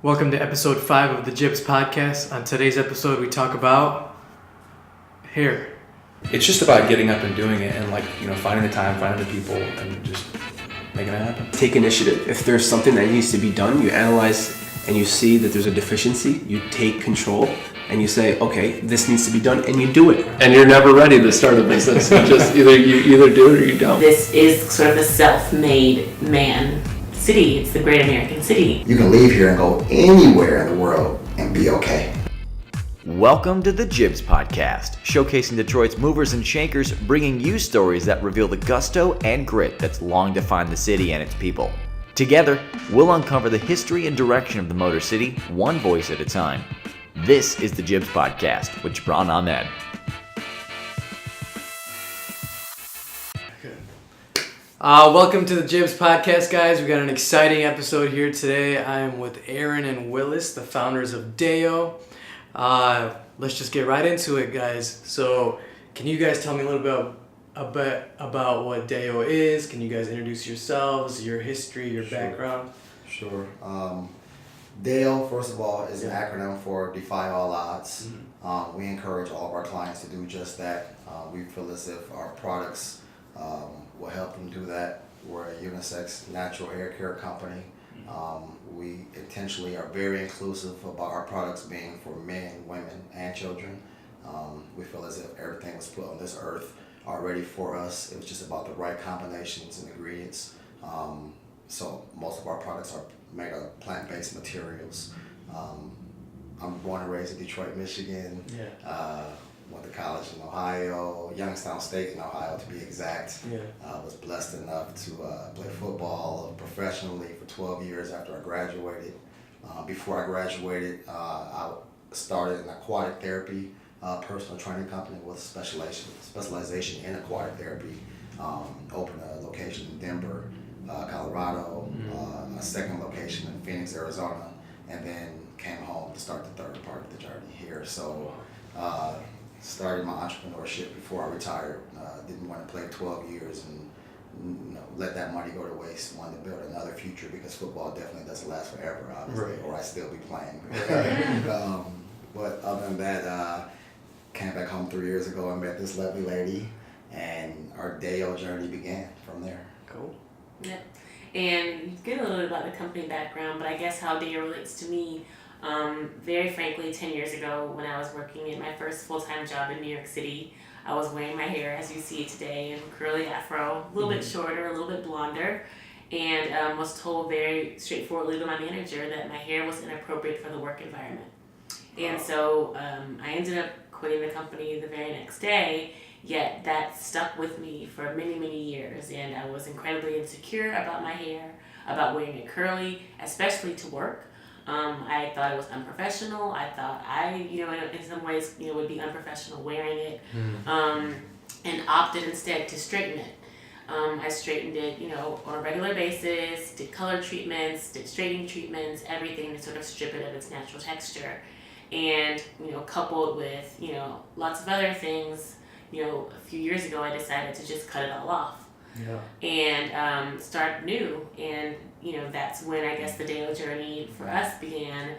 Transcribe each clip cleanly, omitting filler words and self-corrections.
Welcome to episode 5 of the Jibs Podcast. On today's episode, we talk about hair. It's just about getting up and doing it and finding the time, finding the people, and just making it happen. Take initiative. If there's something that needs to be done, you analyze and you see that there's a deficiency, you take control and you say, okay, this needs to be done, and you do it. And you're never ready to start a business. You either do it or you don't. This is sort of a self-made man city. It's the great American city. You can leave here and go anywhere in the world and be okay. Welcome to the Jibs Podcast, showcasing Detroit's movers and shakers, bringing you stories that reveal the gusto and grit that's long defined the city and its people. Together, we'll uncover the history and direction of the Motor City, one voice at a time. This is the Jibs Podcast with Jibran Ahmed. Welcome to the Jibs Podcast, guys. We got an exciting episode here today. I am with Aaron and Willis, the founders of DāO. Let's just get right into it, guys. So, can you guys tell me a little bit about what DāO is? Can you guys introduce yourselves, your history, your background? Sure. DāO, first of all, is an acronym for Defy All Odds. Mm-hmm. We encourage all of our clients to do just that. We feel as if our products will help them do that. We're a unisex natural hair care company. We intentionally are very inclusive about our products being for men, women, and children. We feel as if everything was put on this earth already for us. It was just about the right combinations and ingredients. So most of our products are made of plant-based materials. I'm born and raised in Detroit, Michigan. Went to college in Ohio, Youngstown State in Ohio to be exact. Was blessed enough to play football professionally for 12 years after I graduated. Before I graduated, I started an aquatic therapy personal training company with specialization in aquatic therapy. Opened a location in Denver, Colorado, a second location in Phoenix, Arizona, and then came home to start the third part of the journey here. So. Started my entrepreneurship before I retired. Didn't want to play 12 years and let that money go to waste. Wanted to build another future because football definitely doesn't last forever, obviously, right. Or I'd still be playing. But other than that, came back home 3 years ago and met this lovely lady, and our DāO journey began from there. Cool. Yep. And you get a little bit about the company background, but I guess how DāO relates to me. Very frankly, 10 years ago when I was working in my first full-time job in New York City, I was wearing my hair as you see today in curly afro, a little bit shorter, a little bit blonder, and was told very straightforwardly by my manager that my hair was inappropriate for the work environment. And so I ended up quitting the company the very next day, yet that stuck with me for many, many years, and I was incredibly insecure about my hair, about wearing it curly, especially to work. I thought it was unprofessional. I thought in some ways, would be unprofessional wearing it, and opted instead to straighten it. I straightened it, on a regular basis, did color treatments, did straightening treatments, everything to sort of strip it of its natural texture. And, coupled with, lots of other things, a few years ago, I decided to just cut it all off. And start new, and that's when I guess the DāO journey for us began,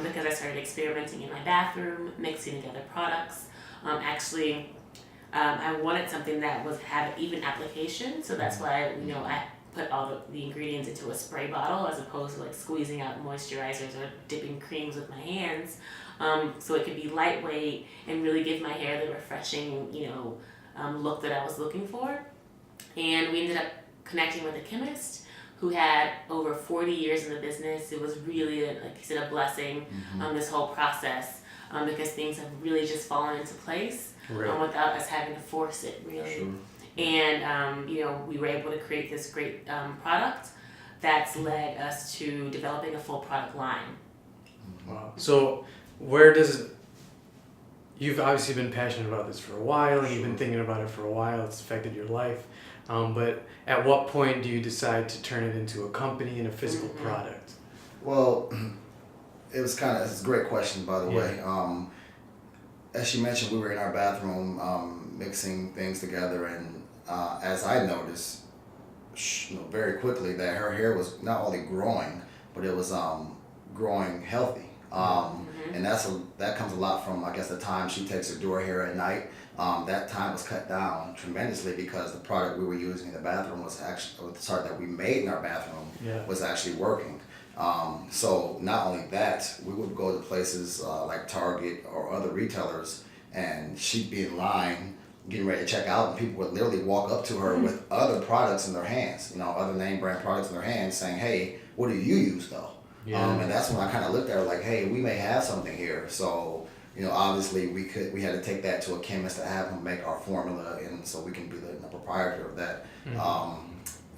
because I started experimenting in my bathroom, mixing together products. I wanted something that had an even application, so that's why I put all the ingredients into a spray bottle as opposed to squeezing out moisturizers or dipping creams with my hands, so it could be lightweight and really give my hair the refreshing look that I was looking for. And we ended up connecting with a chemist who had over 40 years in the business. It was really, like you said, a blessing, this whole process, because things have really just fallen into place without us having to force it, really. Sure. And, we were able to create this great product that's led us to developing a full product line. Wow. So you've obviously been passionate about this for a while, and you've been thinking about it for a while. It's affected your life. But at what point do you decide to turn it into a company and a physical product? Well, it's a great question, by the way. As you mentioned, we were in our bathroom mixing things together, and as I noticed very quickly that her hair was not only growing, but it was growing healthy. And that comes a lot from, I guess, the time she takes her do her hair at night. That time was cut down tremendously because the product we were using in the bathroom was actually, that we made in our bathroom was actually working. So not only that, we would go to places like Target or other retailers, and she'd be in line getting ready to check out, and people would literally walk up to her with other products in their hands, other name brand products in their hands, saying, "Hey, what do you use though?" And that's when I kind of looked at her like, "Hey, we may have something here." So obviously we had to take that to a chemist to have him make our formula, and so we can be the proprietor of that.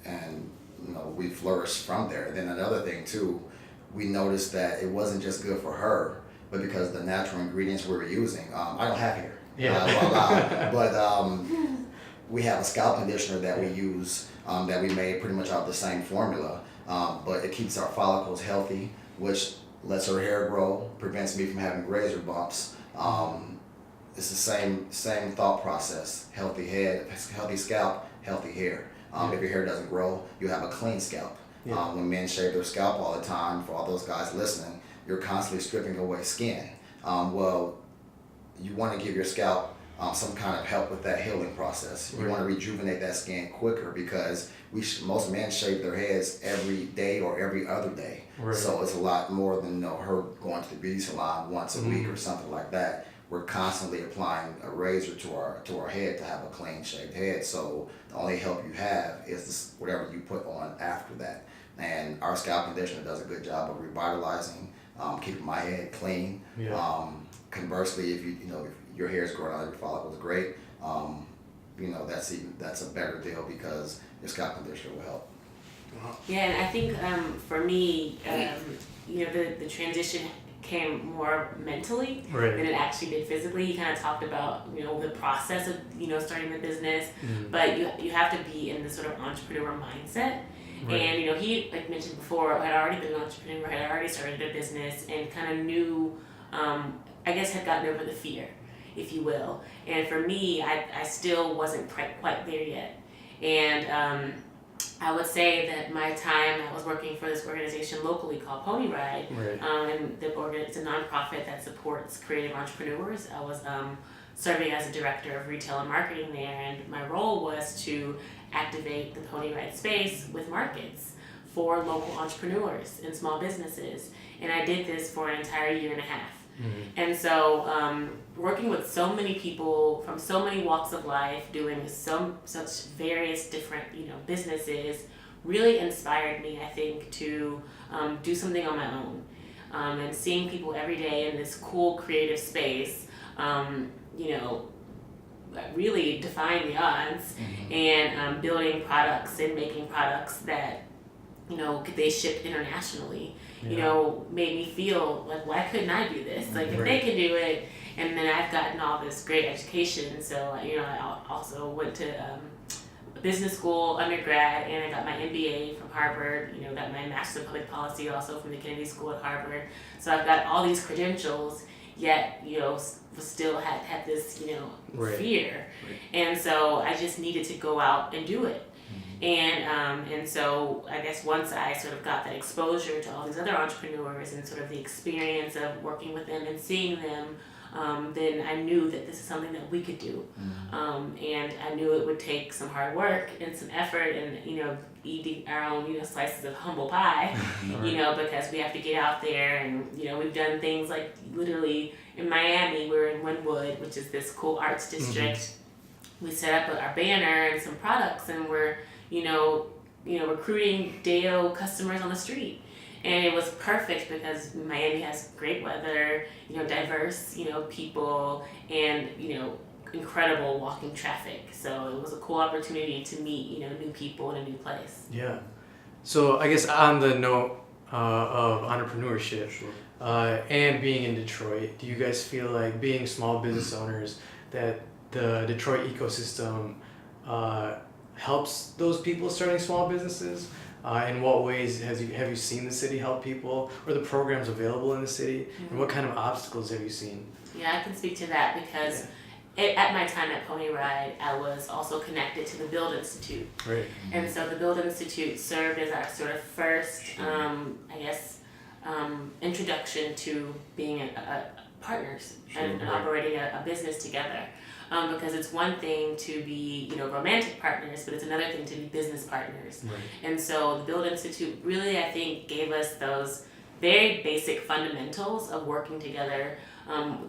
And we flourished from there. Then another thing too, we noticed that it wasn't just good for her, but because the natural ingredients we were using, I don't have here. But we have a scalp conditioner that we use that we made pretty much out of the same formula, but it keeps our follicles healthy, which lets her hair grow, prevents me from having razor bumps. It's the same thought process: healthy head, healthy scalp, healthy hair. If your hair doesn't grow, you have a clean scalp. When men shave their scalp all the time, for all those guys listening, you're constantly stripping away skin. Well, you want to give your scalp some kind of help with that healing process. You want to rejuvenate that skin quicker because most men shave their heads every day or every other day. So it's a lot more than her going to the beauty salon once a week or something like that. We're constantly applying a razor to our head to have a clean shaved head. So the only help you have is whatever you put on after that. And our scalp conditioner does a good job of revitalizing, keeping my head clean. Conversely, if your hair is growing out of your follicles, great. That's a better deal because your scalp conditioner will help. Yeah, and I think for me, the transition came more mentally than it actually did physically. He kind of talked about the process of starting the business, but you have to be in this sort of entrepreneur mindset. And he, like mentioned before, had already been an entrepreneur, had already started a business, and kind of knew, I guess, had gotten over the fear, if you will. And for me, I still wasn't quite there yet. And I would say that my time, I was working for this organization locally called Pony Ride, and it's a nonprofit that supports creative entrepreneurs. I was serving as a director of retail and marketing there, and my role was to activate the Pony Ride space with markets for local entrepreneurs and small businesses. And I did this for an entire year and a half. And so working with so many people from so many walks of life, doing such various different businesses, really inspired me, I think, to do something on my own. And seeing people every day in this cool creative space, really defying the odds, and building products and making products that they ship internationally, made me feel like, why couldn't I do this? Like, if they can do it, and then I've gotten all this great education. So, I also went to business school, undergrad, and I got my MBA from Harvard, got my Master's of Public Policy also from the Kennedy School at Harvard. So I've got all these credentials, yet, still had this, fear. And so I just needed to go out and do it. And so I guess once I sort of got that exposure to all these other entrepreneurs and sort of the experience of working with them and seeing them, then I knew that this is something that we could do. And I knew it would take some hard work and some effort and, eating our own, slices of humble pie, because we have to get out there and, we've done things like literally in Miami, we're in Wynwood, which is this cool arts district. We set up our banner and some products, and we're, recruiting DāO customers on the street. And it was perfect because Miami has great weather, diverse, people, and, incredible walking traffic. So it was a cool opportunity to meet, new people in a new place. Yeah. So I guess on the note of entrepreneurship and being in Detroit, do you guys feel like being small business owners that the Detroit ecosystem helps those people starting small businesses? In what ways have you seen the city help people, or the programs available in the city, and what kind of obstacles have you seen? Yeah, I can speak to that because at my time at Pony Ride, I was also connected to the Build Institute. Right. And so the Build Institute served as our sort of first, introduction to being a partners and operating a business together. Because it's one thing to be, romantic partners, but it's another thing to be business partners. Right. And so the Build Institute really, I think, gave us those very basic fundamentals of working together,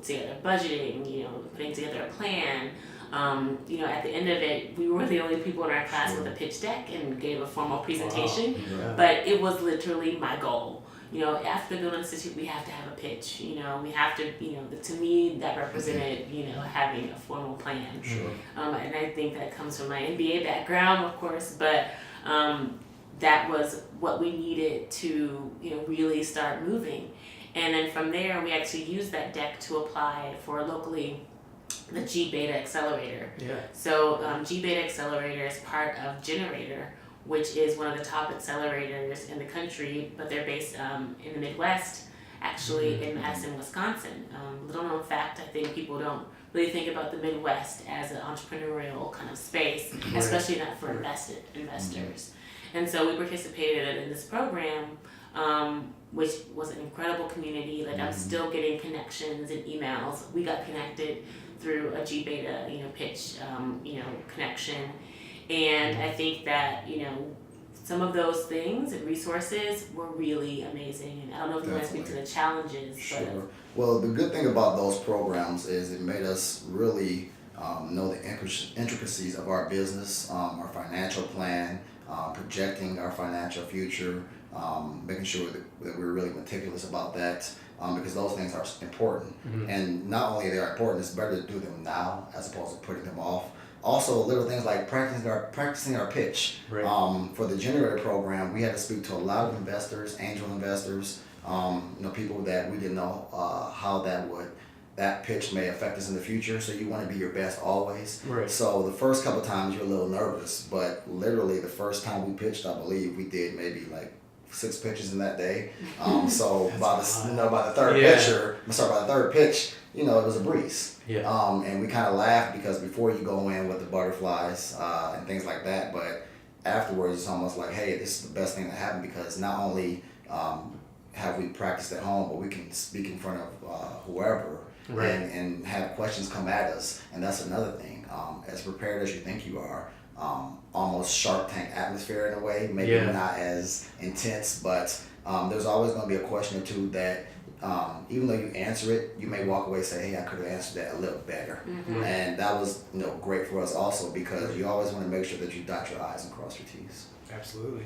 together budgeting, putting together a plan. At the end of it, we were the only people in our class with a pitch deck and gave a formal presentation, but it was literally my goal. After the Build Institute, we have to have a pitch. We have to, to me, that represented, having a formal plan. Sure. And I think that comes from my MBA background, of course, but that was what we needed to, really start moving. And then from there, we actually used that deck to apply for locally the G-Beta Accelerator. Yeah. So G-Beta Accelerator is part of Generator, which is one of the top accelerators in the country, but they're based in the Midwest, actually in Madison, Wisconsin. Little known fact, I think people don't really think about the Midwest as an entrepreneurial kind of space, especially not for investors. And so we participated in this program, which was an incredible community. Like I'm still getting connections and emails. We got connected through a G-Beta, pitch, connection. And I think that, some of those things and resources were really amazing. And I don't know if you want to speak to the challenges. Sure. But Well, the good thing about those programs is it made us really know the intricacies of our business, our financial plan, projecting our financial future, making sure that we're really meticulous about that, because those things are important. And not only they are important, it's better to do them now as opposed to putting them off. Also, little things like practicing our pitch. Right. For the Generator program, we had to speak to a lot of investors, angel investors, people that we didn't know how that pitch may affect us in the future. So you want to be your best always. Right. So the first couple of times you're a little nervous, but literally the first time we pitched, I believe we did maybe like 6 pitches in that day. So by the third pitch, it was a breeze. Yeah. And we kind of laughed because before you go in with the butterflies and things like that, but afterwards it's almost like, hey, this is the best thing that happened because not only have we practiced at home, but we can speak in front of whoever and have questions come at us. And that's another thing. As prepared as you think you are, almost Shark Tank atmosphere in a way, maybe not as intense, but there's always going to be a question or two that even though you answer it, you may walk away and say, hey, I could have answered that a little better. And that was great for us also because you always want to make sure that you dot your I's and cross your T's. Absolutely.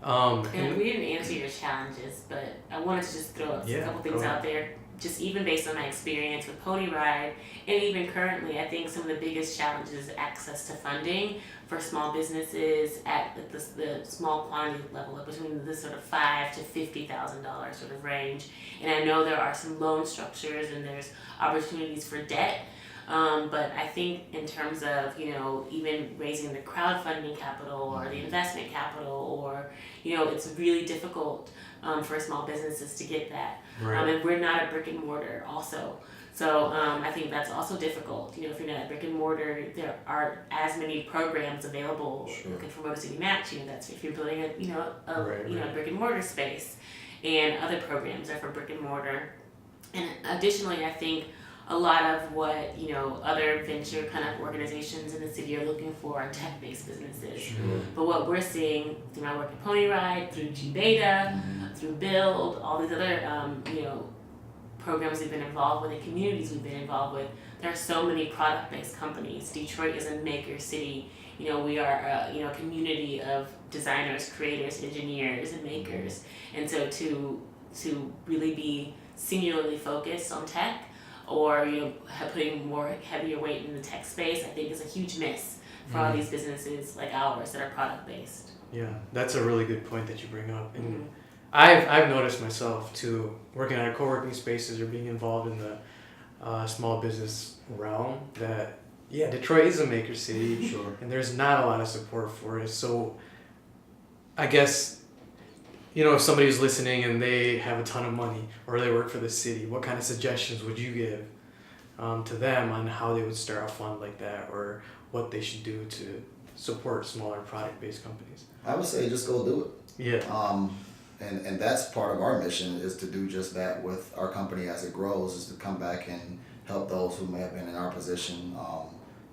And we didn't answer your challenges, but I wanted to just throw a couple things out there. Just even based on my experience with Pony Ride, and even currently, I think some of the biggest challenges is access to funding for small businesses at the small quantity level, between the sort of $5,000 to $50,000 sort of range. And I know there are some loan structures and there's opportunities for debt. But I think in terms of, even raising the crowdfunding capital or the investment capital or, it's really difficult for small businesses to get that. Right. And we're not a brick and mortar also. So I think that's also difficult. If you're not a brick and mortar, there aren't as many programs available looking for Motor City Match. That's if you're building a brick and mortar space, and other programs are for brick and mortar. And additionally, I think a lot of what other venture kind of organizations in the city are looking for are tech-based businesses. But what we're seeing through my work at Pony Ride, through G-Beta, through Build, all these other programs we've been involved with and communities we've been involved with, there are so many product-based companies. Detroit is a maker city. We are a community of designers, creators, engineers, and makers. And so to really be singularly focused on tech, or putting more heavier weight in the tech space, I think is a huge miss for all these businesses like ours that are product based. Yeah, that's a really good point that you bring up, and I've noticed myself too, working at co-working spaces or being involved in the small business realm, that Detroit is a maker city, and there's not a lot of support for it. So I guess if somebody's listening and they have a ton of money or they work for the city, what kind of suggestions would you give to them on how they would start a fund like that or what they should do to support smaller product-based companies? I would say just go do it. Yeah. And that's part of our mission, is to do just that with our company as it grows, is to come back and help those who may have been in our position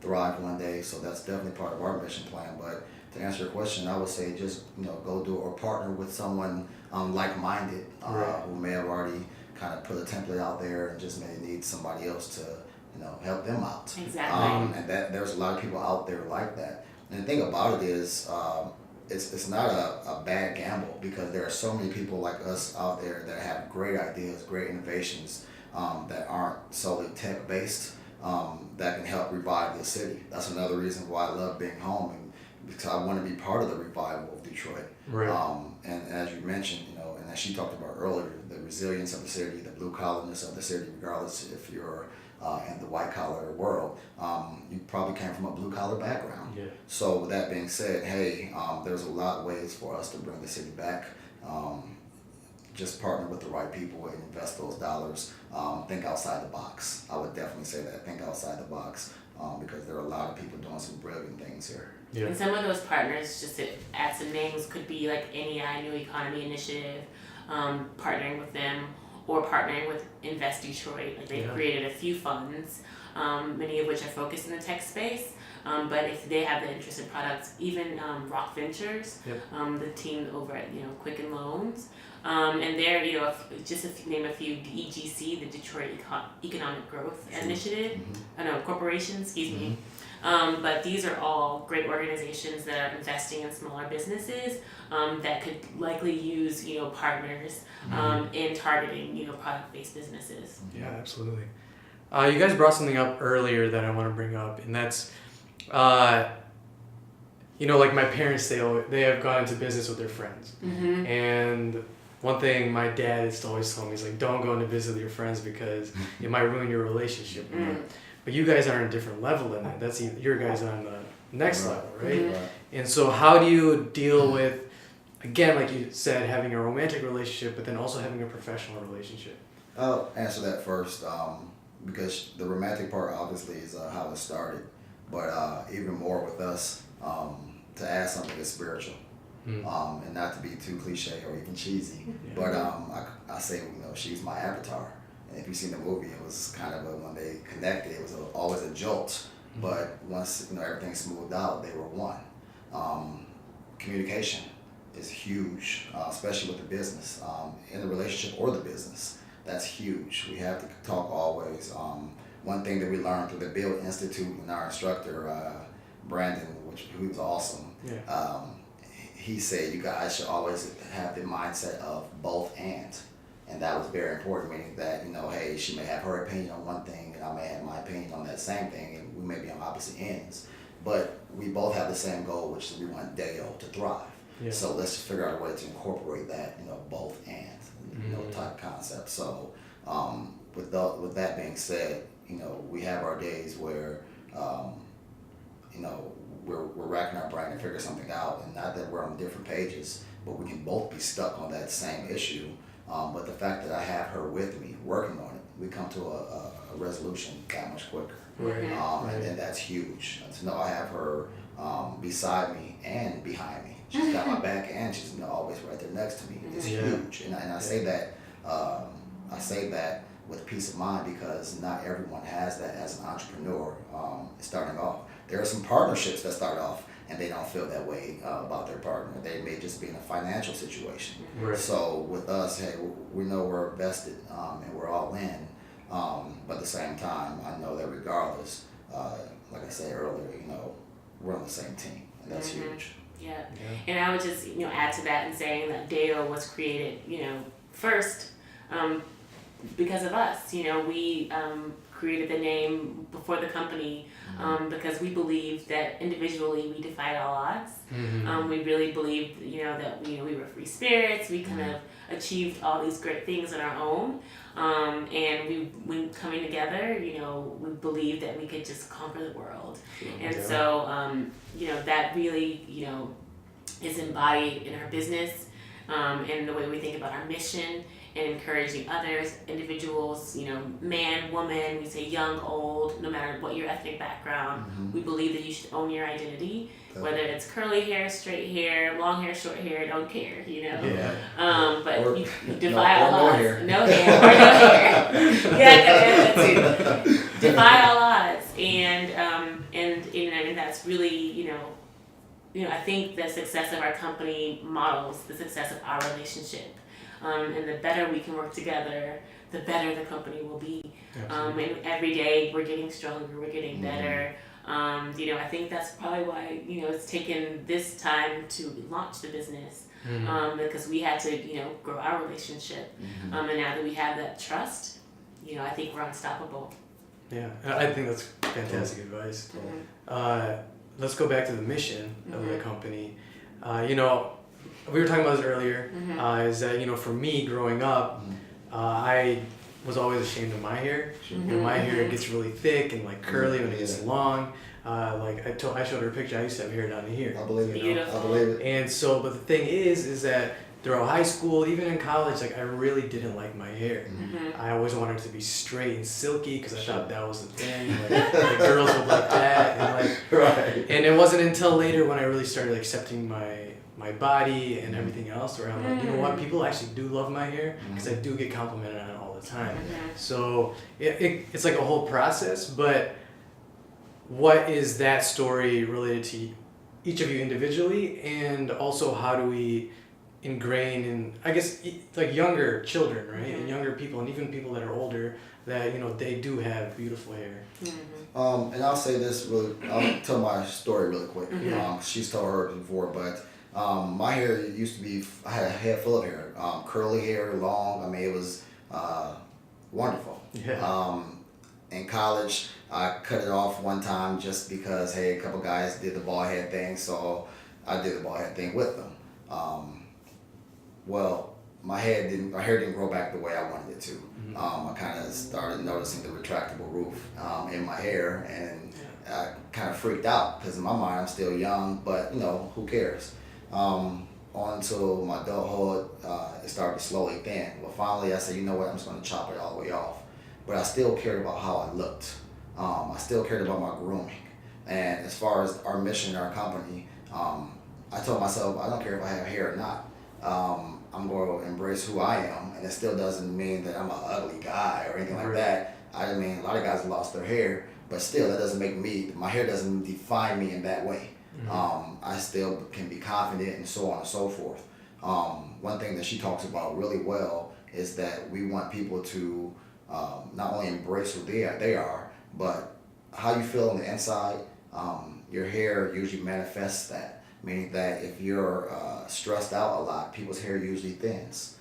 thrive one day. So that's definitely part of our mission plan. But to answer your question, I would say just go do it, or partner with someone like-minded who may have already kind of put a template out there and just may need somebody else to help them out. Exactly. And that there's a lot of people out there like that. And the thing about it is, it's not a bad gamble, because there are so many people like us out there that have great ideas, great innovations that aren't solely tech based, that can help revive the city. That's another reason why I love being home, and because I want to be part of the revival of Detroit. Right. And as you mentioned, and as she talked about earlier, the resilience of the city, the blue collarness of the city, regardless if you're in the white collar world, you probably came from a blue collar background. Yeah. So with that being said, hey, there's a lot of ways for us to bring the city back. Just partner with the right people and invest those dollars. Think outside the box. I would definitely say that. Think outside the box, because there are a lot of people doing some brilliant things here. Yeah. And some of those partners, just to add some names, could be like NEI, New Economy Initiative, partnering with them, or partnering with Invest Detroit. Like they've created a few funds, many of which are focused in the tech space. But if they have the interest in products, even Rock Ventures, the team over at Quicken Loans, and they're just to name a few, the EGC, the Detroit Economic Growth Initiative, Corporation, excuse me. But these are all great organizations that are investing in smaller businesses that could likely use partners in targeting product-based businesses. Yeah, absolutely. You guys brought something up earlier that I want to bring up, and that's like my parents, they have gone into business with their friends. And one thing my dad has always told me is like, don't go into business with your friends because it might ruin your relationship with them. But you guys are on a different level than that. That's your guys are on the next level, right? And so how do you deal with, again, like you said, having a romantic relationship, but then also having a professional relationship? I'll answer that first, because the romantic part obviously is how it started. But even more with us, to add something that's spiritual, and not to be too cliche or even cheesy, but I say she's my avatar. And if you've seen the movie, it was kind of when they connected, it was always a jolt. But once everything smoothed out, they were one. Communication is huge, especially with the business, in the relationship or the business. That's huge. We have to talk always. One thing that we learned through the Build Institute and our instructor, Brandon, who was awesome, he said you guys should always have the mindset of both and that was very important, meaning that, hey, she may have her opinion on one thing and I may have my opinion on that same thing, and we may be on opposite ends, but we both have the same goal, which is we want DAO to thrive. So let's figure out a way to incorporate that, both and, type concept. So with that being said, we have our days where, we're racking our brain to figure something out, and not that we're on different pages, but we can both be stuck on that same issue. But the fact that I have her with me, working on it, we come to a resolution that much quicker. And then that's huge. To know I have her beside me and behind me. She's got my back and she's always right there next to me. It's huge. And I say that with peace of mind, because not everyone has that as an entrepreneur starting off. There are some partnerships that start off and they don't feel that way about their partner. They may just be in a financial situation. So with us, hey, we know we're vested and we're all in. But at the same time, I know that regardless, like I said earlier, we're on the same team, and that's huge. Yeah, and I would just add to that and saying that DAO was created first because of us. We created the name before the company because we believed that individually we defied all odds. We really believed that we were free spirits. We kind of achieved all these great things on our own, and we coming together, we believed that we could just conquer the world. And so that really is embodied in our business, and the way we think about our mission, and encouraging others, individuals, man, woman, we say young, old, no matter what your ethnic background, we believe that you should own your identity, whether it's curly hair, straight hair, long hair, short hair, don't care, but you defy all odds. No hair, or no hair. Yeah, that too. Defy all odds, and that's really, I think the success of our company models the success of our relationship. And the better we can work together, the better the company will be. And every day we're getting stronger, we're getting better. I think that's probably why, it's taken this time to launch the business. Because we had to, grow our relationship. And now that we have that trust, I think we're unstoppable. Yeah, I think that's fantastic advice. Let's go back to the mission of the company. We were talking about this earlier, is that, for me growing up, I was always ashamed of my hair. My hair gets really thick and like curly when it gets long. I showed her a picture, I used to have hair down here. I believe it. Beautiful. I believe it. And so, but the thing is that throughout high school, even in college, I really didn't like my hair. I always wanted it to be straight and silky because I thought that was the thing. Like girls would like that, and And it wasn't until later when I really started accepting my body and everything else, where I'm like, you know what, people actually do love my hair because I do get complimented on it all the time. So it's like a whole process. But what is that story related to each of you individually, and also how do we ingrain in, I guess, like younger children, right, and younger people, and even people that are older, that they do have beautiful hair. And I'll say this I'll tell my story really quick. She's told her before, but my hair used to be, I had a head full of hair, curly hair, long. I mean, it was wonderful. In college, I cut it off one time just because, hey, a couple guys did the bald head thing, so I did the bald head thing with them. Well, my hair didn't grow back the way I wanted it to. I kind of started noticing the retractable roof in my hair, and I kind of freaked out because in my mind I'm still young, but who cares? On until my adulthood, it started to slowly thin. Well, finally I said, you know what, I'm just going to chop it all the way off. But I still cared about how I looked. I still cared about my grooming. And as far as our mission, our company, I told myself, I don't care if I have hair or not. I'm going to embrace who I am, and it still doesn't mean that I'm an ugly guy or anything like that. I mean, a lot of guys lost their hair, but still, that doesn't make my hair doesn't define me in that way. I still can be confident and so on and so forth. One thing that she talks about really well is that we want people to not only embrace who they are, but how you feel on the inside. Your hair usually manifests that. Meaning that if you're stressed out a lot, people's hair usually thins.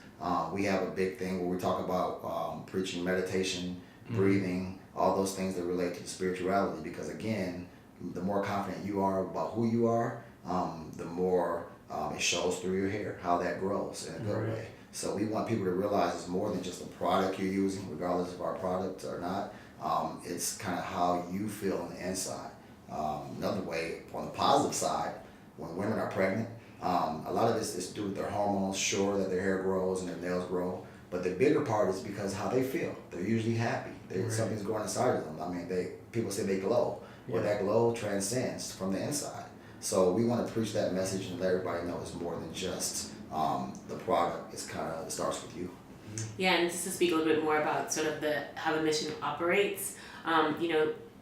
We have a big thing where we talk about preaching meditation, breathing, all those things that relate to spirituality. Because again, the more confident you are about who you are, the more it shows through your hair, how that grows in a good way. So we want people to realize it's more than just a product you're using, regardless of our product or not. It's kind of how you feel on the inside. Another way, on the positive side, when women are pregnant, a lot of this is due to their hormones, sure, that their hair grows and their nails grow, but the bigger part is because how they feel. They're usually happy. Something's growing inside of them. I mean, people say they glow. Well, that glow transcends from the inside. So we want to preach that message and let everybody know it's more than just the product. It starts with you. Yeah, and just to speak a little bit more about sort of how the mission operates,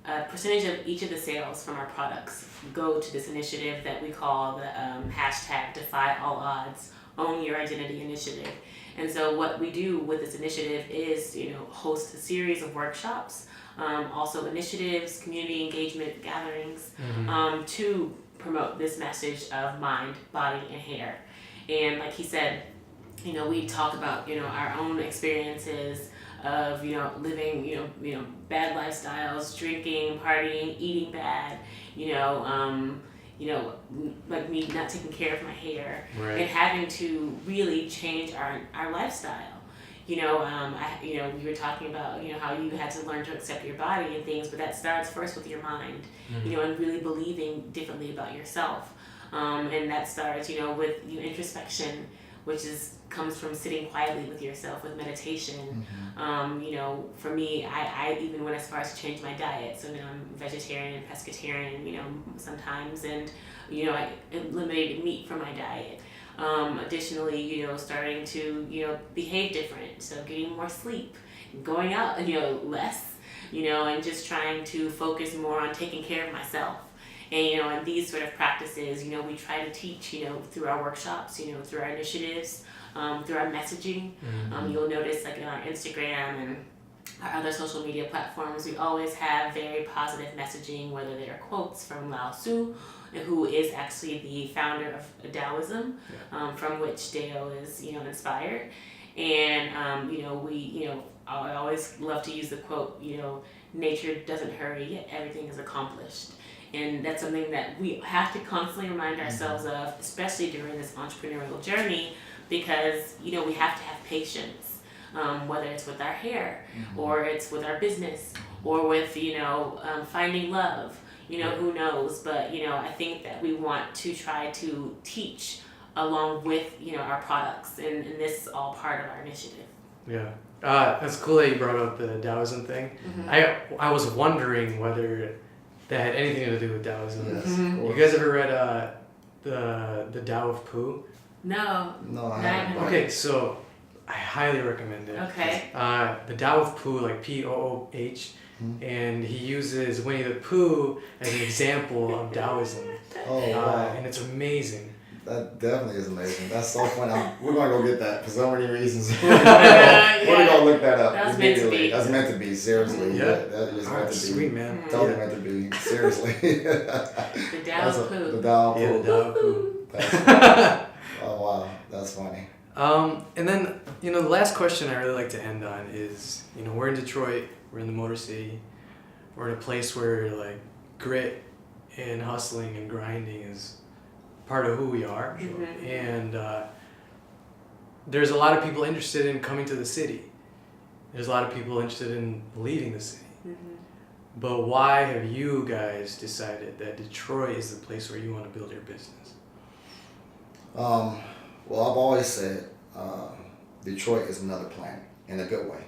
a percentage of each of the sales from our products go to this initiative that we call the hashtag Defy All Odds, Own Your Identity Initiative. And so what we do with this initiative is, host a series of workshops, also initiatives, community engagement gatherings, to promote this message of mind, body, and hair. And like he said, we talk about, our own experiences of, living, bad lifestyles, drinking, partying, eating bad, like me not taking care of my hair, and having to really change our lifestyle. We were talking about, how you had to learn to accept your body and things, but that starts first with your mind, and really believing differently about yourself. And that starts, with introspection, which comes from sitting quietly with yourself with meditation. For me, I even went as far as to change my diet. So now I'm vegetarian and pescatarian, sometimes, and I eliminated meat from my diet. Additionally, starting to behave different, so getting more sleep, going out less, and just trying to focus more on taking care of myself. And and these sort of practices, we try to teach, through our workshops, through our initiatives, through our messaging. You'll notice, like, in our Instagram and our other social media platforms, we always have very positive messaging, whether they are quotes from Lao Tzu, who is actually the founder of Taoism, from which DāO is inspired. And I always love to use the quote, nature doesn't hurry, yet everything is accomplished. And that's something that we have to constantly remind ourselves of, especially during this entrepreneurial journey, because we have to have patience, whether it's with our hair, or it's with our business, or with finding love. Who knows? But I think that we want to try to teach along with our products, and this is all part of our initiative. Yeah. That's cool that you brought up the Taoism thing. I was wondering whether that had anything to do with Taoism. Yes. You guys ever read the Tao of Pooh? No, I haven't. Okay, so I highly recommend it. Okay. The Tao of Pooh, like Pooh, and he uses Winnie the Pooh as an example of Taoism. Oh, wow. And it's amazing. That definitely is amazing. That's so funny. We're going to go get that for so many reasons. We're going to look that up. That was meant to be. That's meant to be, seriously. Yeah. That is meant to be. Sweet, man. Totally meant to be, seriously. The Tao of Pooh. The Tao of Yeah, the Pooh. Tao of Pooh. Oh, wow. That's funny. And then, the last question I really like to end on is, we're in Detroit, we're in the Motor City, we're in a place where, like, grit and hustling and grinding is part of who we are. And there's a lot of people interested in coming to the city. There's a lot of people interested in leaving the city. But why have you guys decided that Detroit is the place where you want to build your business? Well, I've always said Detroit is another planet in a good way.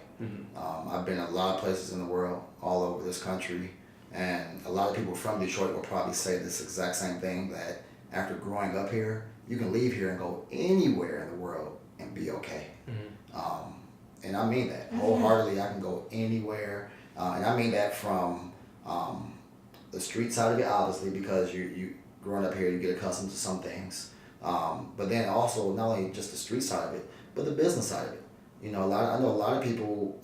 I've been in a lot of places in the world, all over this country, and a lot of people from Detroit will probably say this exact same thing, that after growing up here, you can leave here and go anywhere in the world and be okay. And I mean that wholeheartedly. I can go anywhere, and I mean that from the street side of it, obviously, because you growing up here, you get accustomed to some things. But then also not only just the street side of it, but the business side of it. I know a lot of people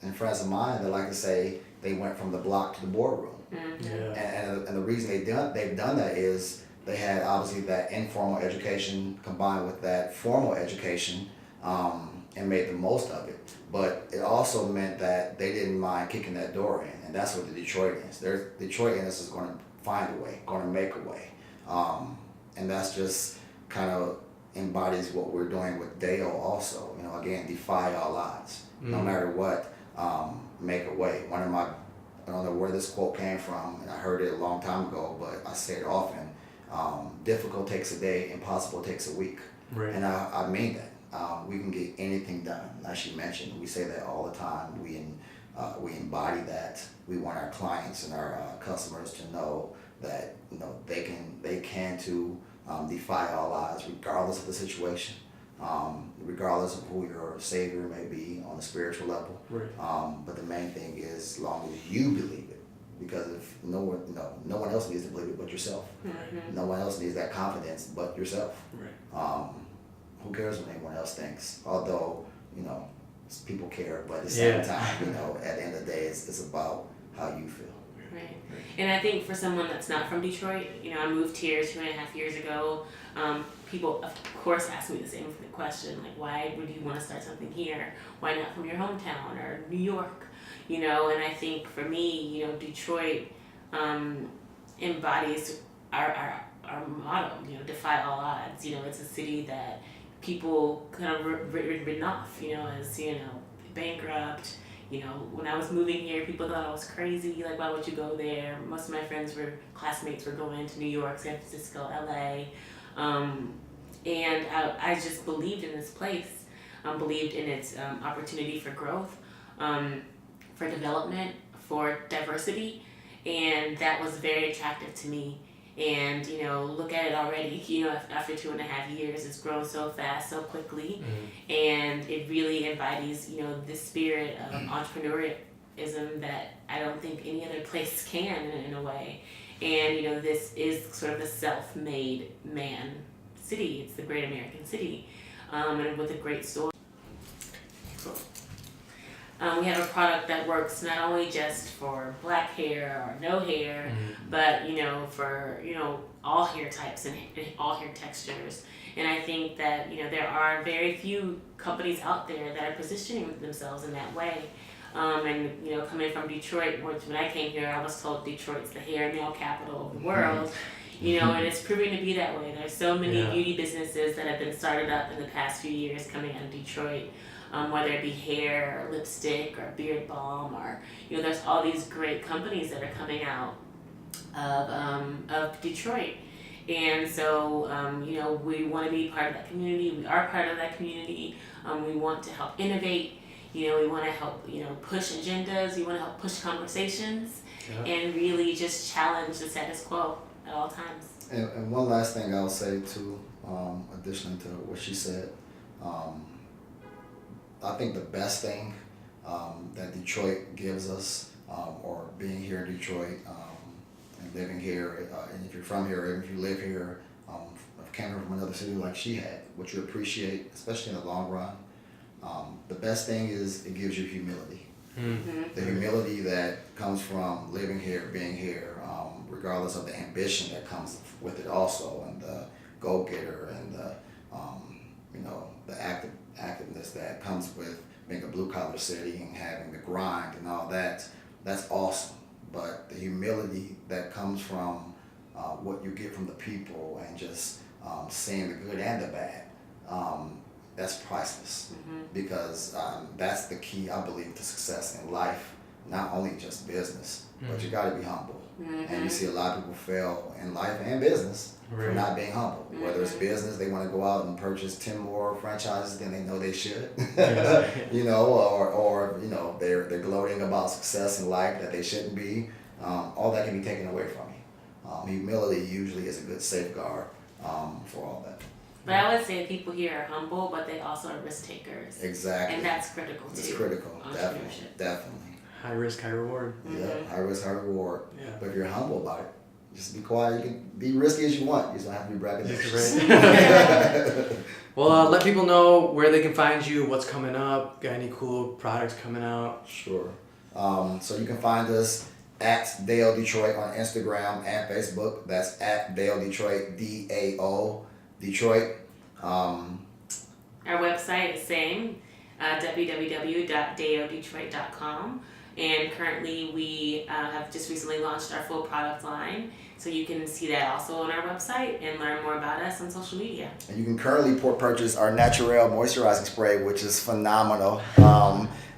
and friends of mine that like to say they went from the block to the boardroom. And the reason they've done that is they had obviously that informal education combined with that formal education, and made the most of it. But it also meant that they didn't mind kicking that door in, and that's what the Detroit is. Detroitness is going to find a way, going to make a way. And that's just kind of embodies what we're doing with DāO also. Again, defy all odds. No matter what, make a way. I don't know where this quote came from, and I heard it a long time ago, but I say it often. Difficult takes a day, impossible takes a week. Right. And I mean that. We can get anything done. As you mentioned, we say that all the time. We embody that. We want our clients and our customers to know that they can too defy all odds, regardless of the situation, regardless of who your savior may be on a spiritual level. Right. But the main thing is, as long as you believe it, because if no one else needs to believe it but yourself. No one else needs that confidence but yourself. Right. Who cares what anyone else thinks? Although people care, but at the same time, at the end of the day, it's about how you feel. Right. And I think for someone that's not from Detroit, I moved here 2.5 years ago. People, of course, ask me the same question, like, why would you want to start something here? Why not from your hometown or New York? And I think for me, Detroit embodies our motto, defy all odds. It's a city that people kind of written off, as, bankrupt. When I was moving here, people thought I was crazy. Like, why would you go there? Most of my classmates were going to New York, San Francisco, LA. And I just believed in this place, believed in its opportunity for growth, for development, for diversity, and that was very attractive to me. And, you know, look at it already, you know, after 2.5 years, it's grown so fast, so quickly, and it really embodies, you know, this spirit of entrepreneurism that I don't think any other place can in a way. And, you know, this is sort of the self-made man city. It's the great American city, and with a great story. We have a product that works not only just for black hair or no hair, but, you know, for, you know, all hair types and all hair textures. And I think that, you know, there are very few companies out there that are positioning themselves in that way. And, you know, coming from Detroit, when I came here, I was told Detroit's the hair and nail capital of the world. You know, and it's proving to be that way. There's so many beauty businesses that have been started up in the past few years coming out of Detroit. Whether it be hair or lipstick or beard balm, or, you know, there's all these great companies that are coming out of Detroit. And so, you know, we want to be part of that community. We are part of that community. We want to help innovate. You know, we want to help, you know, push agendas. We want to help push conversations and really just challenge the status quo at all times. And one last thing I'll say too, additionally to what she said, I think the best thing that Detroit gives us, or being here in Detroit and living here, and if you're from here, even if you live here, came from another city like she had, what you appreciate, especially in the long run, the best thing is it gives you humility. The humility that comes from living here, being here, regardless of the ambition that comes with it also, and the go-getter and the, you know, the activeness that comes with being a blue-collar city and having the grind and all that, that's awesome. But the humility that comes from what you get from the people and just seeing the good and the bad, that's priceless. Because that's the key, I believe, to success in life, not only just business, but you got to be humble. And you see a lot of people fail in life and business for not being humble. Whether it's business, they want to go out and purchase 10 more franchises than they know they should. You know, or you know, they're gloating about success in life that they shouldn't be. All that can be taken away from you. Humility usually is a good safeguard for all that. But I would say people here are humble, but they also are risk takers. Exactly. And that's critical too. It's critical, definitely. High risk, high reward. Yeah, high risk, high reward. Yeah. But if you're humble about it, just be quiet. You can be risky as you want. You just don't have to be braggadocious. Well, let people know where they can find you, what's coming up, got any cool products coming out. Sure. So you can find us at DāO Detroit on Instagram and Facebook. That's at DāO Detroit, DAO Detroit. Our website is same, www.daodetroit.com. And currently we have just recently launched our full product line. So you can see that also on our website and learn more about us on social media. And you can currently purchase our Naturel moisturizing spray, which is phenomenal.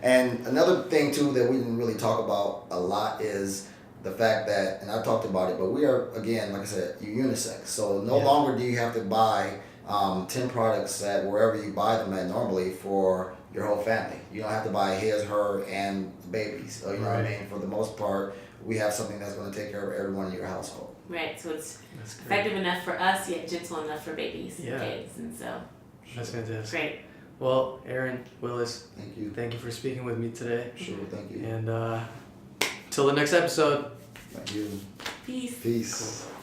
And another thing too that we didn't really talk about a lot is the fact that, and I talked about it, but we are, again, like I said, unisex. So no longer do you have to buy 10 products at wherever you buy them at normally for your whole family. You don't have to buy his, her, and babies. So, you know what I mean? For the most part, we have something that's going to take care of everyone in your household. Right, so it's effective enough for us, yet gentle enough for babies and kids, and so. That's fantastic. Great. Well, Aaron, Willis, Thank you for speaking with me today. Sure, thank you. And till the next episode. Thank you. Peace. Peace. Cool.